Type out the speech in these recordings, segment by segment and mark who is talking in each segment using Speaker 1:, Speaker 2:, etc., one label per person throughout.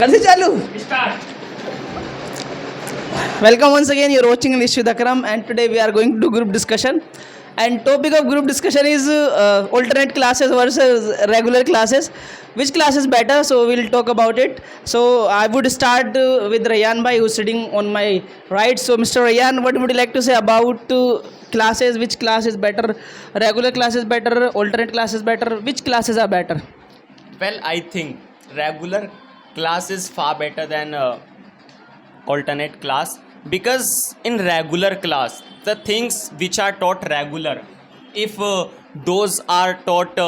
Speaker 1: कर दे चालू. Welcome once again. You're watching Issue Akram, and today we are going to do group discussion. And topic of group discussion is alternate classes versus regular classes. Which class is better? So we'll talk about it. So I would start with Rayan bhai, who's sitting on my right. So Mr. Rayan, what would you like to say about classes? Which class is better? Regular class is better? Alternate class is better? Which classes are better?
Speaker 2: Well, I think regular class is far better than alternate class, because in regular class the things which are taught regular, if those are taught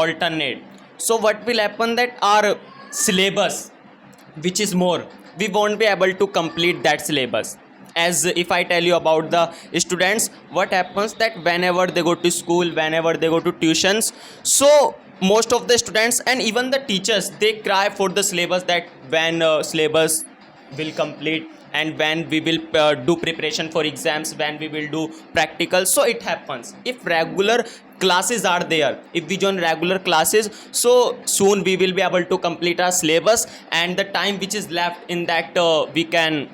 Speaker 2: alternate, so what will happen that our syllabus which is more, we won't be able to complete that syllabus. As if I tell you about the students, what happens that whenever they go to school, whenever they go to tuitions, so most of the students and even the teachers, they cry for the syllabus, that when syllabus will complete, and when we will do preparation for exams, when we will do practical. So it happens, if regular classes are there, if we join regular classes, so soon we will be able to complete our syllabus, and the time which is left in that, we can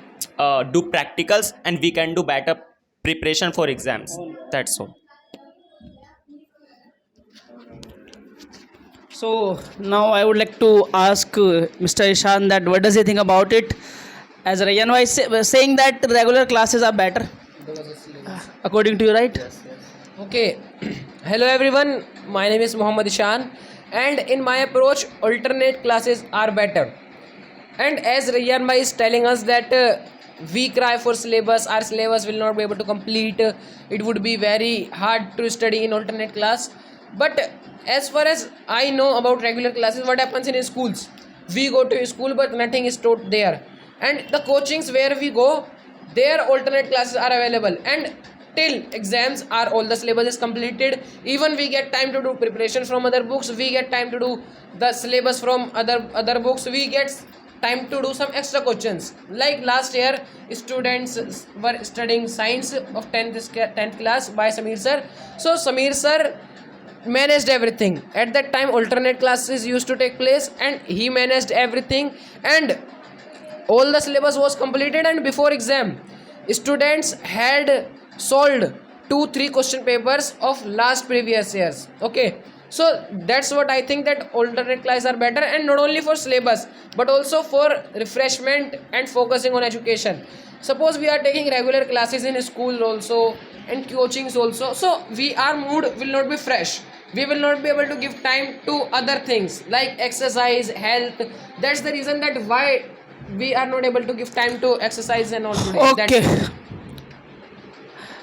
Speaker 2: do practicals, and we can do better preparation for exams. That's all.
Speaker 1: So now I would like to ask Mr. Ishan that what does he think about it? As Rayan was saying that regular classes are better, according to you, right?
Speaker 3: Okay, hello everyone. My name is Muhammad Ishan, and in my approach, alternate classes are better. And as Rayan Bhai is telling us that we cry for syllabus, our syllabus will not be able to complete. It would be very hard to study in alternate class. But as far as I know about regular classes, what happens in schools? We go to school, but nothing is taught there. And the coachings where we go, their alternate classes are available. And till exams are all the syllabus is completed, even we get time to do preparation from other books, we get time to do the syllabus from other books, we get time to do some extra questions. Like last year, students were studying science of 10th class by Samir sir. So Samir sir managed everything. At that time, alternate classes used to take place, and he managed everything, and all the syllabus was completed. And before exam, students had solved 2-3 question papers of last previous years. Okay, so that's what I think, that alternate classes are better, and not only for syllabus but also for refreshment and focusing on education. Suppose we are taking regular classes in school also and coachings also, so our mood will not be fresh, we will not be able to give time to other things like exercise, health. That's the reason that why we are not able to give time to exercise and all today.
Speaker 1: Okay.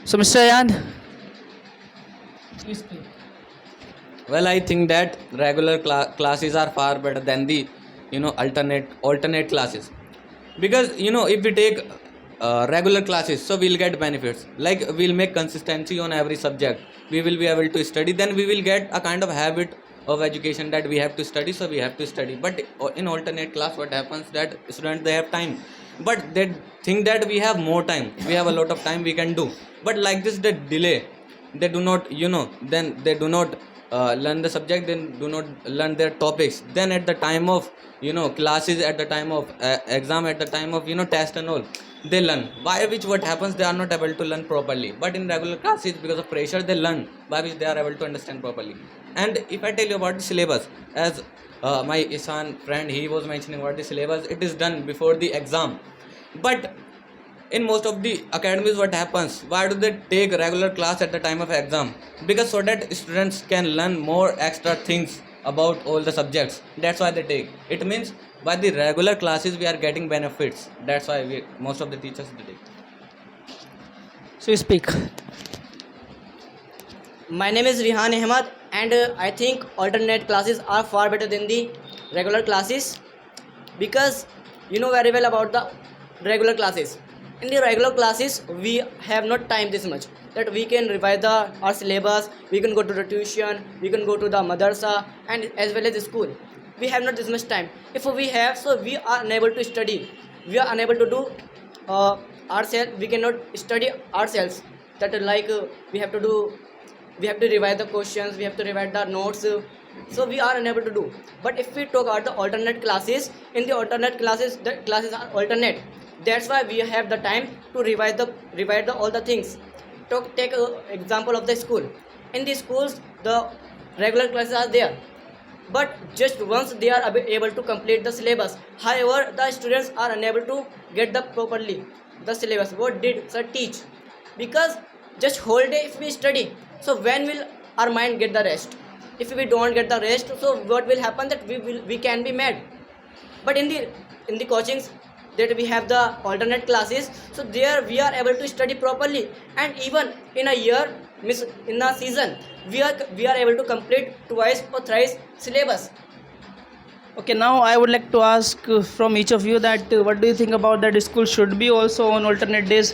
Speaker 1: So Mr. Ayan,
Speaker 4: Well, I think that regular classes are far better than the alternate classes, because if we take regular classes, so we'll get benefits, like we'll make consistency on every subject, we will be able to study, then we will get a kind of habit of education that we have to study, so we have to study. But in alternate class, what happens that students, they have time, but they think that we have more time, we have a lot of time, we can do, but like this they delay, they do not then they do not learn the subject, then do not learn their topics, then at the time of classes, at the time of exam, at the time of test and all, they learn, by which what happens, they are not able to learn properly. But in regular classes, because of pressure, they learn, by which they are able to understand properly. And if I tell you about the syllabus, as my Isan friend, he was mentioning about the syllabus, it is done before the exam. But in most of the academies, what happens, why do they take regular class at the time of exam? Because so that students can learn more extra things about all the subjects, that's why they take it. Means by the regular classes we are getting benefits, that's why most of the teachers they take.
Speaker 1: so you speak.
Speaker 5: My name is Rihan Ahmad, and I think alternate classes are far better than the regular classes, because you know very well about the regular classes. In the regular classes, we have not time this much that we can revise our syllabus, we can go to the tuition, we can go to the madrasa, and as well as the school. We have not this much time. If we have, so we are unable to study. We are unable to do ourselves. We cannot study ourselves. That we have to revise the questions, we have to revise the notes, so we are unable to do. But if we talk about the alternate classes, in the alternate classes, the classes are alternate. That's why we have the time to revise the all the things. To take an example of the school. In the schools, the regular classes are there, but just once they are able to complete the syllabus. However, the students are unable to get the properly the syllabus. What did sir teach? Because just whole day if we study, so when will our mind get the rest? If we don't get the rest, so what will happen that we can be mad. But in the coachings that we have the alternate classes, so there we are able to study properly, and even in a year, miss in a season, we are able to complete twice or thrice syllabus.
Speaker 1: Okay, now I would like to ask from each of you that what do you think about that school should be also on alternate days?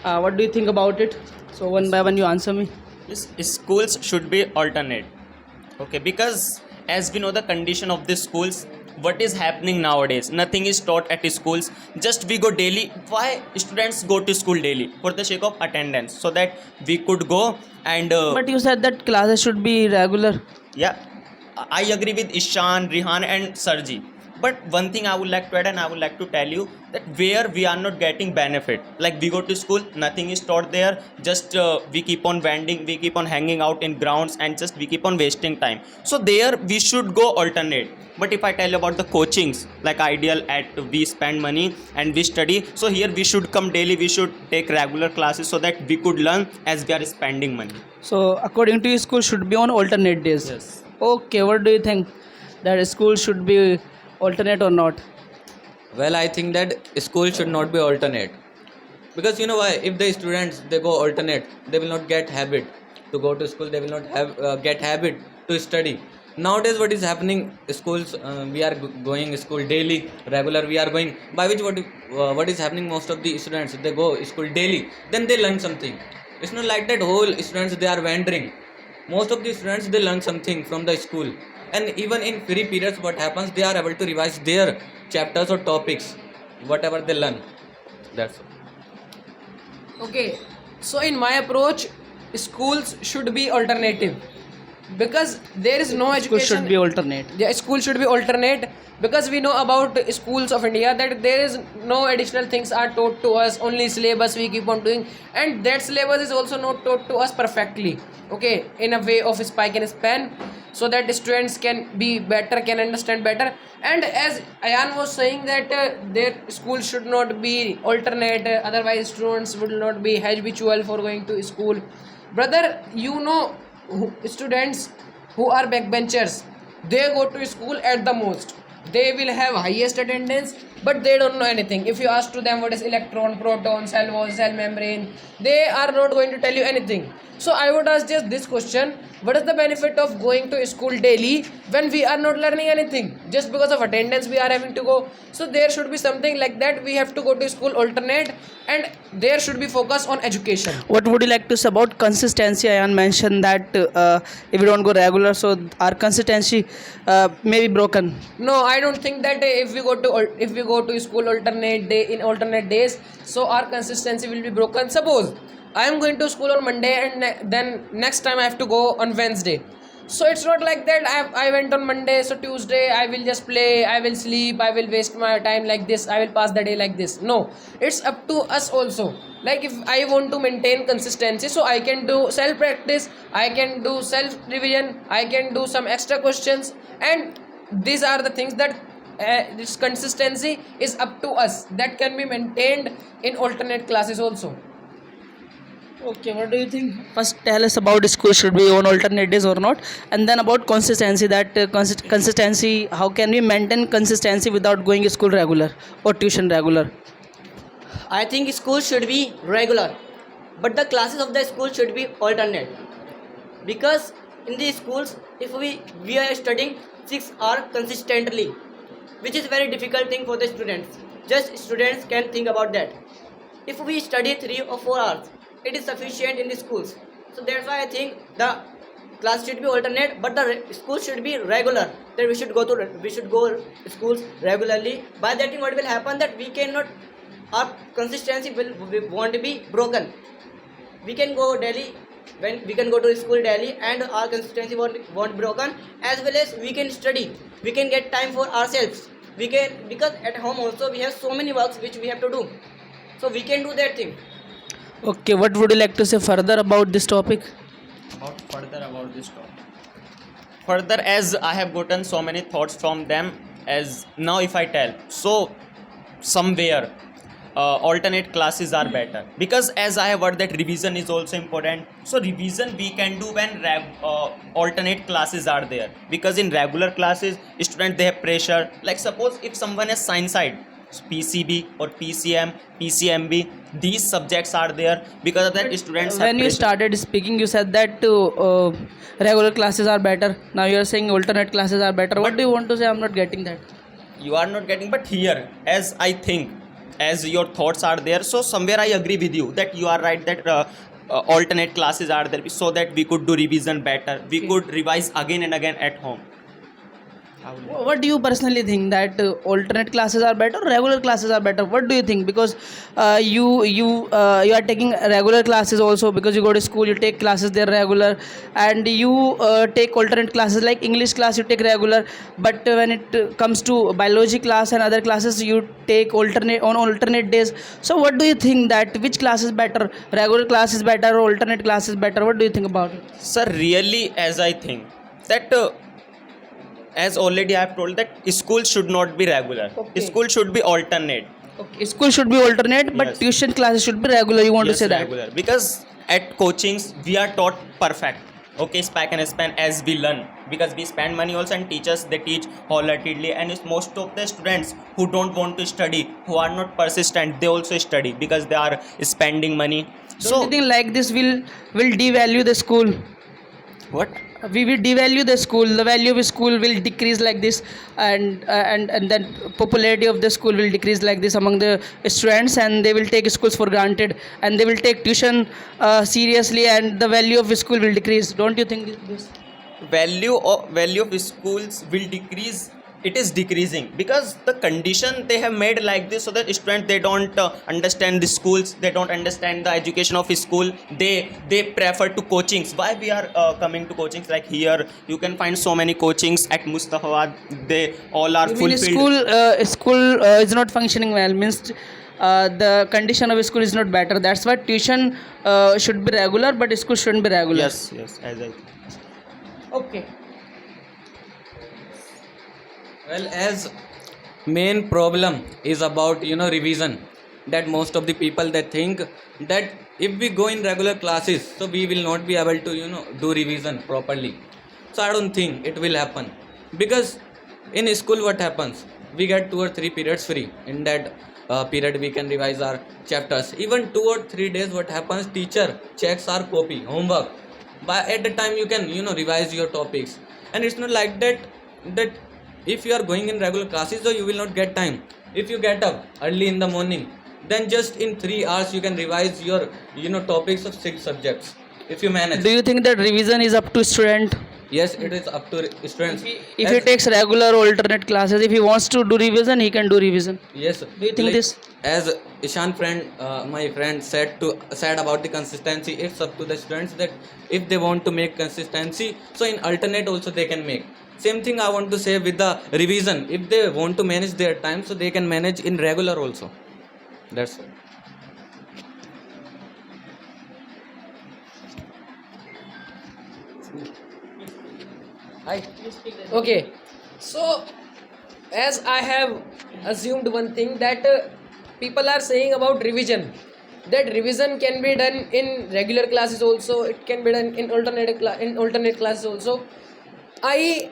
Speaker 1: What do you think about it? So one by one you answer me.
Speaker 2: Yes, schools should be alternate. Okay, because as we know the condition of the schools, what is happening nowadays, nothing is taught at schools, just we go daily. Why students go to school daily? For the sake of attendance, so that we could go and
Speaker 1: But you said that classes should be regular.
Speaker 2: yeah, I agree with Ishan, Rihan and Sarji. But one thing I would like to add, and I would like to tell you that where we are not getting benefit, like we go to school, nothing is taught there, just we keep on vending, we keep on hanging out in grounds, and just we keep on wasting time. So there we should go alternate. But if I tell you about the coachings, like ideal at we spend money and we study, so here we should come daily, we should take regular classes so that we could learn as we are spending money.
Speaker 1: So according to you, school should be on alternate days.
Speaker 2: Yes.
Speaker 1: Okay, what do you think? That school should be alternate or not?
Speaker 4: Well, I think that school should not be alternate, because you know why? If the students they go alternate, they will not get habit to go to school. They will not have get habit to study. Nowadays, what is happening? Schools we are going school daily, regular. We are going by which what is happening? Most of the students they go school daily, then they learn something. It's not like that. Whole students they are wandering. Most of the students they learn something from the school, and even in free periods, what happens? They are able to revise their chapters or topics, whatever they learn. That's all.
Speaker 3: Okay, so in my approach, schools should be alternative, because there is no
Speaker 1: School
Speaker 3: education.
Speaker 1: should be alternate.
Speaker 3: Yeah, school should be alternate, because we know about schools of India that there is no additional things are taught to us, only syllabus we keep on doing, and that syllabus is also not taught to us perfectly. Okay, in a way of spike and span, so that students can be better, can understand better. And as Ayan was saying that their school should not be alternate, otherwise students would not be habitual for going to school. Brother, you know, students who are backbenchers, they go to school at the most, they will have highest attendance, but they don't know anything. If you ask to them what is electron, proton, cell wall, cell membrane, they are not going to tell you anything. So I would ask just this question: what is the benefit of going to school daily when we are not learning anything? Just because of attendance we are having to go. So there should be something like that. We have to go to school alternate, and there should be focus on education.
Speaker 1: What would you like to say about consistency? Ayan mentioned that if we don't go regular, so our consistency may be broken.
Speaker 3: No, I don't think that if we go to school alternate day in alternate days, so our consistency will be broken. Suppose I am going to school on Monday, and then next time I have to go on Wednesday. So it's not like that. I went on Monday, so Tuesday I will just play, I will sleep, I will waste my time like this, I will pass the day like this. No, it's up to us also. Like if I want to maintain consistency, so I can do self practice, I can do self revision, I can do some extra questions, and these are the things that this consistency is up to us, that can be maintained in alternate classes also.
Speaker 1: Okay, what do you think? First, tell us about school should be on alternate days or not, and then about consistency. That consistency, how can we maintain consistency without going to school regular or tuition regular?
Speaker 5: I think school should be regular, but the classes of the school should be alternate. Because in the schools, if we are studying 6 hours consistently, which is very difficult thing for the students. Just students can think about that. If we study 3 or 4 hours, it is sufficient in the schools. So that's why I think the class should be alternate, but the school should be regular. That we should go schools regularly. By that thing, what will happen that we cannot, our consistency won't be broken. We can go daily when we can go to school daily and our consistency won't broken, as well as we can study, we can get time for ourselves, we can, because at home also we have so many works which we have to do, so we can do that thing.
Speaker 1: Okay, what would you like to say further about this topic?
Speaker 2: About this topic. Further, as I have gotten so many thoughts from them, as now if I tell, so somewhere alternate classes are better, because as I have heard that revision is also important. So revision we can do when alternate classes are there, because in regular classes students they have pressure. Like suppose if someone has science side, PCB or PCM, PCMB, these subjects are there, because of that students have
Speaker 1: When you
Speaker 2: pressure.
Speaker 1: started speaking, you said that regular classes are better. Now you are saying alternate classes are better. What do you want to say? I'm not getting that.
Speaker 2: You are not getting, but here, as I think, as your thoughts are there, so somewhere I agree with you that you are right, that alternate classes are there so that we could do revision better, we could revise again and again at home.
Speaker 1: What do you personally think, that alternate classes are better, regular classes are better? What do you think? Because you are taking regular classes also, because you go to school, you take classes there regular, and you take alternate classes like English class you take regular, but when it comes to biology class and other classes you take alternate days. So what do you think, that which class is better, regular class is better or alternate class is better? What do you think about it?
Speaker 2: Sir, really, as I think that as already I have told that school should not be regular,
Speaker 1: Okay.
Speaker 2: school should be alternate.
Speaker 1: Okay, school should be alternate, but
Speaker 2: Yes.
Speaker 1: tuition classes should be regular. You want
Speaker 2: Yes,
Speaker 1: to say that?
Speaker 2: regular, because at coachings we are taught perfect, okay, spack and span as we learn, because we spend money also, and teachers they teach wholeheartedly, and it's most of the students who don't want to study, who are not persistent, they also study because they are spending money.
Speaker 1: Don't
Speaker 2: So
Speaker 1: you think like this will devalue the school?
Speaker 2: what?
Speaker 1: We will devalue the school. The value of school will decrease like this, and then popularity of the school will decrease like this among the students, and they will take schools for granted, and they will take tuition seriously, and the value of school will decrease. Don't you think this?
Speaker 2: Value of schools will decrease. It is decreasing because the condition they have made like this, so that students they don't understand the schools, they don't understand the education of school, they prefer to coachings. Why we are coming to coachings? Like here you can find so many coachings at Mustafabad, they all are
Speaker 1: You mean
Speaker 2: fulfilled.
Speaker 1: school is not functioning well, means the condition of school is not better. That's why tuition should be regular, but school shouldn't be regular.
Speaker 2: Yes, as I
Speaker 1: Okay.
Speaker 4: Well, as main problem is about revision, that most of the people they think that if we go in regular classes, so we will not be able to do revision properly. So I don't think it will happen, because in school what happens, we get 2 or 3 periods free. In that period we can revise our chapters. Even 2 or 3 days what happens, teacher checks our copy homework, but at the time you can revise your topics. And it's not like that if you are going in regular classes, so you will not get time. If you get up early in the morning, then just in 3 hours you can revise your topics of 6 subjects, if you manage.
Speaker 1: Do you think that revision is up to student?
Speaker 4: Yes, it is up to students.
Speaker 1: If he takes regular or alternate classes, if he wants to do revision, he can do revision.
Speaker 4: Yes.
Speaker 1: Do you think this?
Speaker 4: As Ishan friend, my friend said about the consistency, it's up to the students that if they want to make consistency, so in alternate also they can make. Same thing I want to say with the revision. If they want to manage their time, so they can manage in regular also. That's all.
Speaker 3: Hi. Okay. So, as I have assumed one thing, that people are saying about revision, that revision can be done in regular classes also, it can be done in alternate classes also. I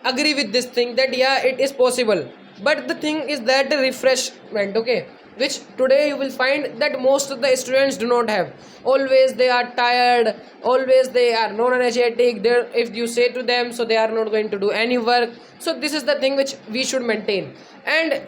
Speaker 3: agree with this thing, that yeah, it is possible, but the thing is that the refreshment, okay, which today you will find that most of the students do not have. Always they are tired, always they are non-energetic. There, if you say to them, so they are not going to do any work. So this is the thing which we should maintain. And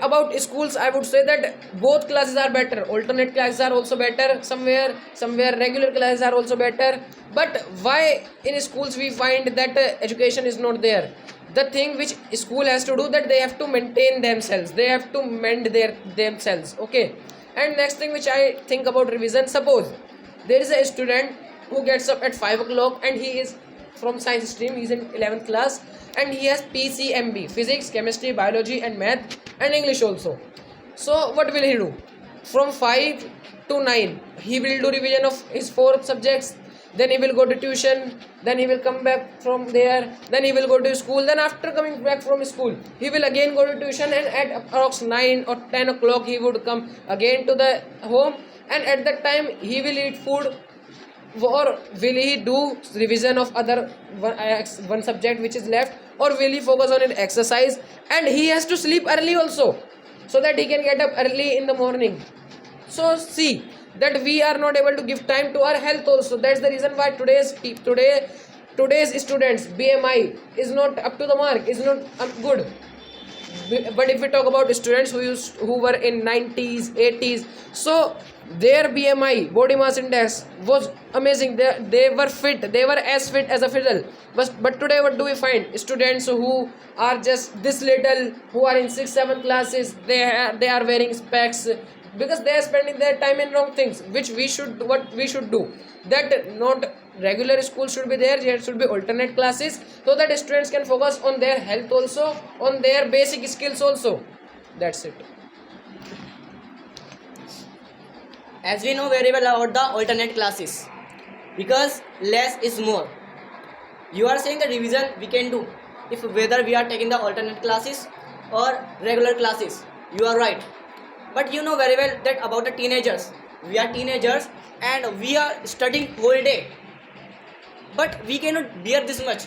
Speaker 3: about schools, I would say that both classes are better. Alternate classes are also better somewhere regular classes are also better. But why in schools we find that education is not there? The thing which school has to do, that they have to maintain themselves, they have to mend themselves, okay. And next thing which I think about revision, suppose there is a student who gets up at 5 o'clock, and he is from science stream, he is in 11th class, and he has PCMB, physics, chemistry, biology and math and English also. So what will he do? From 5 to 9 he will do revision of his 4 subjects, then he will go to tuition, then he will come back from there, then he will go to school, then after coming back from school he will again go to tuition, and at approx 9 or 10 o'clock he would come again to the home, and at that time he will eat food, or will he do revision of other one subject which is left, or will he focus on an exercise, and he has to sleep early also so that he can get up early in the morning. So see that we are not able to give time to our health also. That's the reason why today's students BMI is not up to the mark, is not good. But if we talk about students who were in 90s 80s, so their BMI, body mass index, was amazing. They were fit, they were as fit as a fiddle. But today what do we find? Students who are just this little, who are in 6-7 classes, they are wearing specs, because they are spending their time in wrong things, which what we should do, that not regular school should be there should be alternate classes, so that students can focus on their health also, on their basic skills also. That's it.
Speaker 5: As we know very well about the alternate classes, because less is more. You are saying the revision we can do if whether we are taking the alternate classes or regular classes. You are right. But you know very well that about the teenagers. We are teenagers and we are studying whole day. But we cannot bear this much.